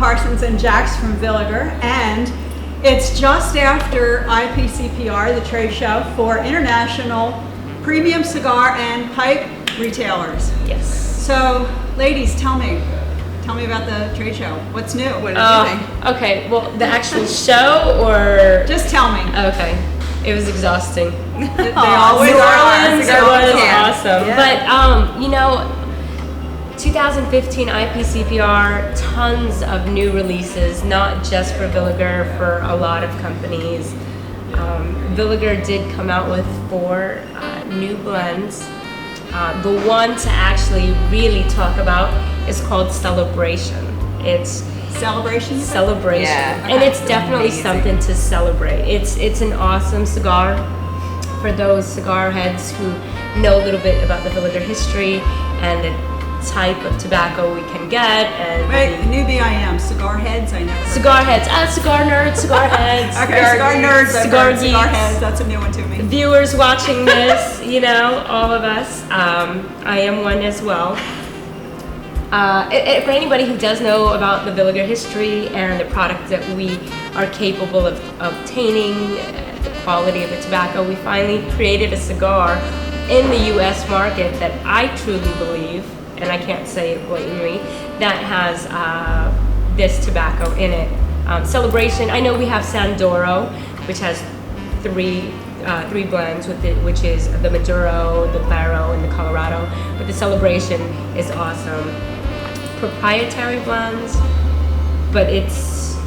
Parsons and Jaxx from Villiger, and it's just after IPCPR, the trade show for international premium cigar and pipe retailers. Yes. So, ladies, tell me about the trade show. What's new? What did you think? Okay, well, the actual show or? Just tell me. Okay, it was exhausting. They always New are. Orleans was awesome. Yeah. But, 2015 IPCPR, tons of new releases, not just for Villiger, for a lot of companies. Villiger did come out with 4 new blends. The one to actually really talk about is called Celebration. It's Celebration? Celebration. Yeah. And it's definitely something to celebrate. It's an awesome cigar for those cigar heads who know a little bit about the Villiger history and the type of tobacco we can get. And Wait, newbie I am. Cigar heads? I never. Cigar heads. Cigar nerds, cigar heads. Okay, cigar nerds, cigar geeks. Cigar heads. That's a new one to me. Viewers watching this, all of us. I am one as well. For anybody who does know about the Villiger history and the product that we are capable of obtaining, the quality of the tobacco, we finally created a cigar in the U.S. market that I truly believe, and I can't say it blatantly, that has this tobacco in it. Celebration, I know we have Sandoro, which has three blends with it, which is the Maduro, the Claro, and the Colorado, but the Celebration is awesome. Proprietary blends, but it's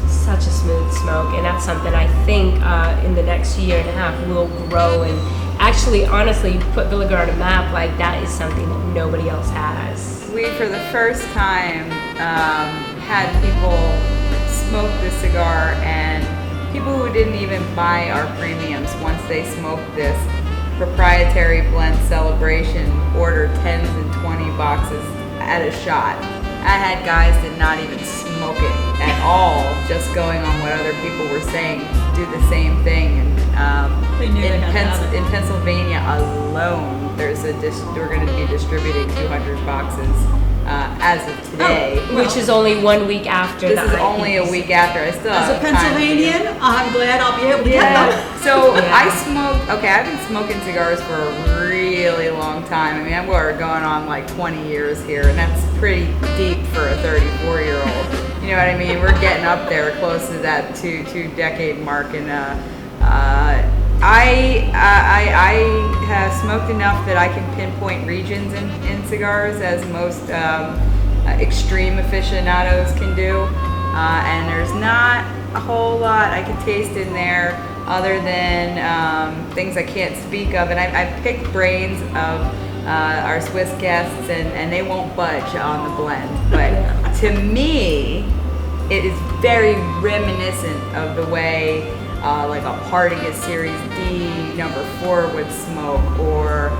such a smooth smoke, and that's something I think in the next year and a half will grow and actually, honestly, put Villiger on a map. Like, that is something that nobody else has. We, for the first time, had people smoke the cigar, and people who didn't even buy our premiums, once they smoked this proprietary blend Celebration, ordered 10s and 20 boxes at a shot. I had guys that not even smoke it at all, just going on what other people were saying, do the same thing. And in Pennsylvania alone, we're going to be distributing 200 boxes as of today. Which is only 1 week after This is only a week after. I still As have a Pennsylvanian, I'm glad I'll be able to get them. So I've been smoking cigars for a really long time. I mean, we're going on like 20 years here, and that's pretty deep for a 34-year-old. You know what I mean? We're getting up there close to that two-decade mark, and I have smoked enough that I can pinpoint regions in cigars, as most extreme aficionados can do, and there's not a whole lot I can taste in there other than things I can't speak of. And I picked brains of our Swiss guests, and they won't budge on the blend. But to me, it is very reminiscent of the way like a Partagas Series D #4 would smoke, or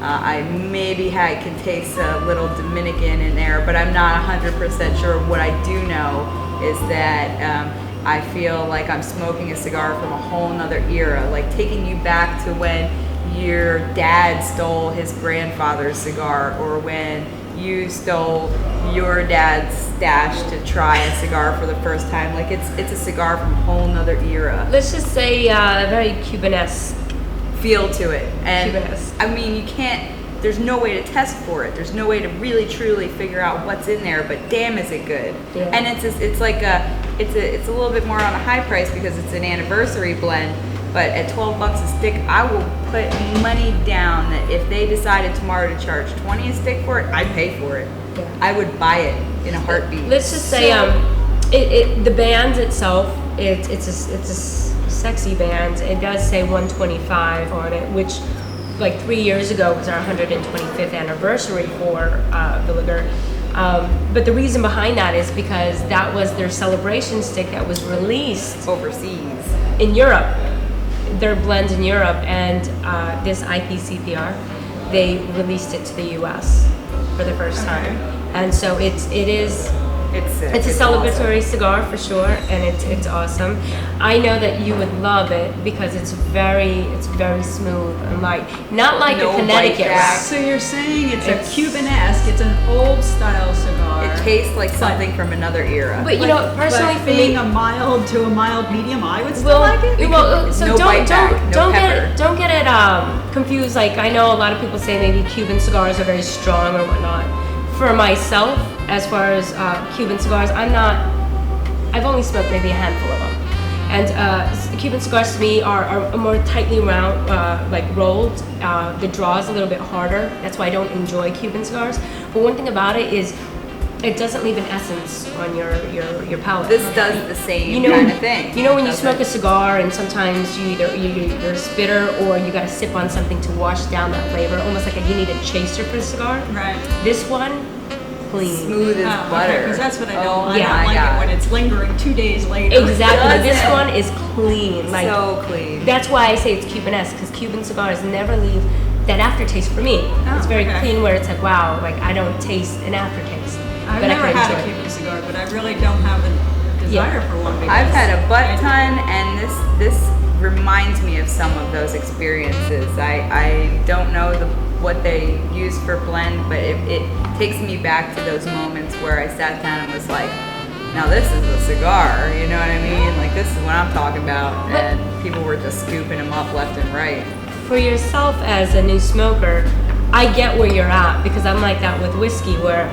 I maybe can taste a little Dominican in there, but I'm not 100% sure. What I do know is that I feel like I'm smoking a cigar from a whole nother era, like taking you back to when your dad stole his grandfather's cigar, or when you stole your dad's stash to try a cigar for the first time. Like, it's a cigar from a whole nother era. Let's just say very Cubanesque feel to it. And Cubanesque. I mean, there's no way to test for it. There's no way to really truly figure out what's in there, but damn is it good. Yeah. And it's a little bit more on a high price because it's an anniversary blend, but at $12 a stick, I will put money down that if they decided tomorrow to charge $20 a stick for it, I'd pay for it. Yeah. I would buy it in a heartbeat. Let's just say the band itself, it's a sexy band. It does say 125 on it, which like 3 years ago was our 125th anniversary for Villiger. But the reason behind that is because that was their celebration stick that was released overseas in Europe. Their blend in Europe, and this IPCPR, they released it to the U.S. for the first time, and so it's a celebratory cigar for sure, and it's awesome. I know that you would love it because it's very smooth and light, not like No a Connecticut bite back. wrap. So you're saying it's a Cubanesque, it's an old style cigar. It taste like something from another era. But you know, personally but for being me, a mild to a mild medium, I would still like it. so No bite back, no pepper. don't get it confused. Like I know a lot of people say maybe Cuban cigars are very strong or whatnot. For myself, as far as Cuban cigars, I've only smoked maybe a handful of them. And Cuban cigars to me are more tightly round, like rolled. The draw is a little bit harder. That's why I don't enjoy Cuban cigars. But one thing about it is it doesn't leave an essence on your palate. This does the same You know, kind of thing. You know when you doesn't smoke it? a cigar and sometimes you're a spitter or you got to sip on something to wash down that flavor, almost like you need a chaser for the cigar. Right. This one, clean. Smooth as butter. Because that's what I don't. Oh I don't my like God. it when it's lingering 2 days later. Exactly. This Doesn't. one is clean. Like So clean. that's why I say it's Cuban-esque, because Cuban cigars never leave that aftertaste for me. It's very okay. clean where it's like, wow, like I don't taste an aftertaste. I've but never I can had a enjoy it. Cuban cigar, but I really don't have a desire for one. Because I've had a butt I- ton, and this reminds me of some of those experiences. I don't know what they use for blend, but it takes me back to those moments where I sat down and was like, now this is a cigar, you know what I mean? Like this is what I'm talking about, But- and people were just scooping them up left and right. For yourself as a new smoker, I get where you're at because I'm like that with whiskey where,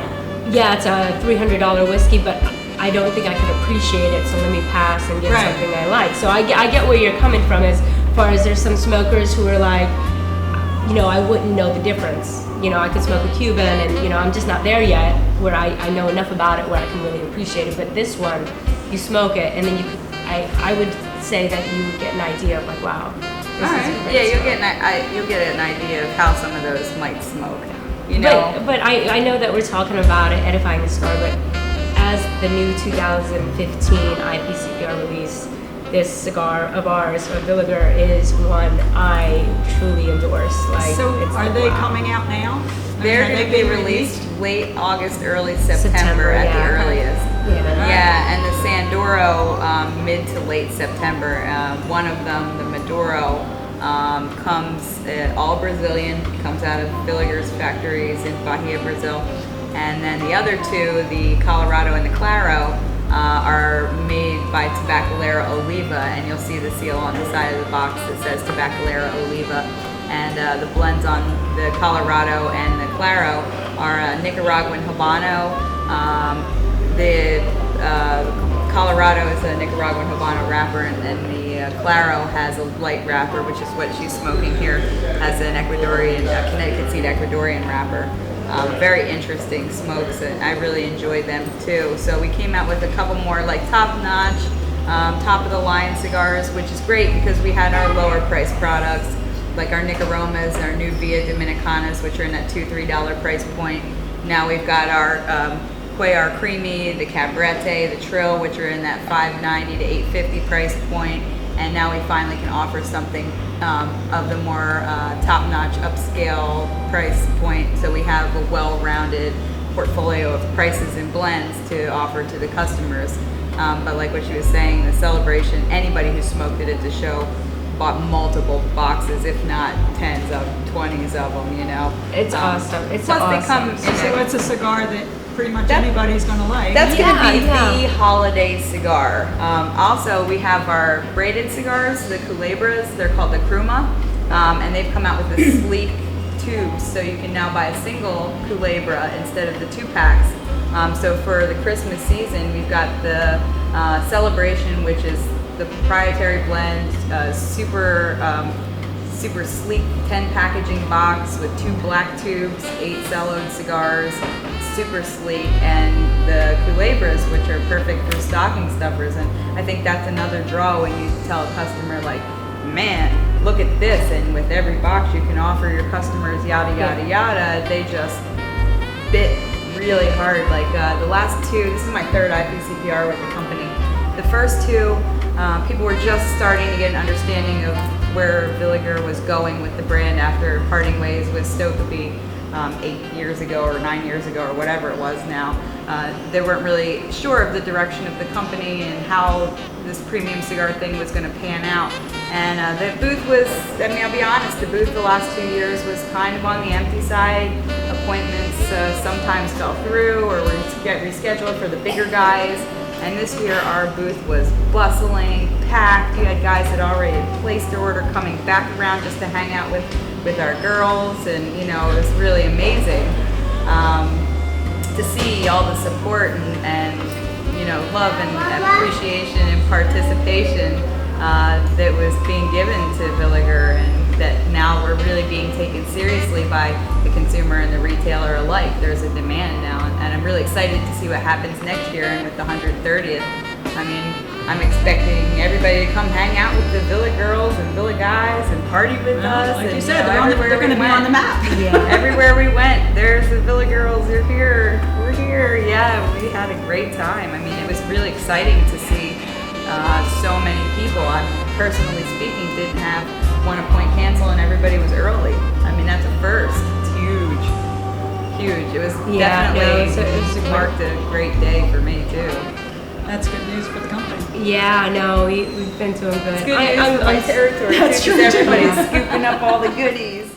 yeah, it's a $300 whiskey, but I don't think I can appreciate it, so let me pass and get Right. something I like. So I get where you're coming from as far as there's some smokers who are like, you know, I wouldn't know the difference. You know, I could smoke a Cuban and, you know, I'm just not there yet where I know enough about it where I can really appreciate it. But this one, you smoke it and then you could, I would say that you would get an idea of like, wow, this All is a right. great Yeah, cigar. you'll get an idea of how some of those might smoke. You know, But I know that we're talking about it, edifying the cigar, but as the new 2015 IPCPR release, this cigar of ours, or Villiger, is one I truly endorse. Like, So it's are like, they wow. coming out now? they're Are going they to be being released late August, early September, September at the yeah. earliest. Yeah. Yeah, and the Sandoro, mid to late September. One of them, the Maduro, comes all Brazilian, comes out of Villiger's factories in Bahia, Brazil. And then the other two, the Colorado and the Claro, are made by Tabacalera Oliva, and you'll see the seal on the side of the box that says Tabacalera Oliva. And the blends on the Colorado and the Claro are Nicaraguan Habano. The Colorado is a Nicaraguan Habano wrapper, and then the Claro has a light wrapper, which is what she's smoking here, has an Ecuadorian, Connecticut seed Ecuadorian wrapper. Very interesting smokes, and I really enjoyed them too. So we came out with a couple more like top-notch, top-of-the-line cigars, which is great because we had our lower-priced products, like our Nicaromas, our new Via Dominicanas, which are in that $2-3 price point. Now we've got our Cuellar Creamy, the Cabrete, the Trill, which are in that $590 to $850 price point. And now we finally can offer something of the more top-notch upscale price point. So we have a well-rounded portfolio of prices and blends to offer to the customers. But like what she was saying, the celebration, anybody who smoked it at the show bought multiple boxes, if not 20s of them, you know. It's awesome. It's Plus awesome. they come in So it's a cigar that pretty much anybody's going to like. That's Yeah, going to be yeah. the holiday cigar. Also, we have our braided cigars, the culebras. They're called the Kruma, and they've come out with the sleek tubes, so you can now buy a single culebra instead of the 2-packs. So for the Christmas season, we've got the Celebration, which is the proprietary blend, super sleek 10 packaging box with 2 black tubes, 8 celloed cigars, super sleek, and the culebras, which are perfect for stocking stuffers. And I think that's another draw when you tell a customer like, man, look at this, and with every box you can offer your customers yada yada yada. They just bit really hard. Like the last 2, this is my 3rd IPCPR with the company. The first 2, people were just starting to get an understanding of where Villiger was going with the brand after parting ways with Stokeby 8 years ago or 9 years ago or whatever it was now. They weren't really sure of the direction of the company and how this premium cigar thing was going to pan out. And the booth was, I mean, I'll be honest, the booth the last 2 years was kind of on the empty side. appointments sometimes fell through or were get rescheduled for the bigger guys. And this year our booth was bustling, packed. You had guys that already had placed their order coming back around just to hang out with our girls, and you know, it was really amazing to see all the support and you know, love and appreciation and participation that was being given to Villiger, and that now we're really being taken seriously by the consumer and the retailer alike. There's a demand now, and I'm really excited to see what happens next year. And with the 130th, I mean, I'm expecting everybody to come hang out with the Villa girls and Villa guys and party with us. Like and, you said, know, they're going to be on the map. Everywhere we went, there's the Villa girls. You're here. We're here. Yeah, we had a great time. I mean, it was really exciting to see so many people. I personally speaking, didn't have one appointment cancel, and everybody was early. I mean, that's a first. It's huge, huge. It was definitely it marked a great day for me too. That's good news for the company. Yeah, no, we've been doing good. It's good news for my territory too, That's true, because too. everybody's scooping up all the goodies.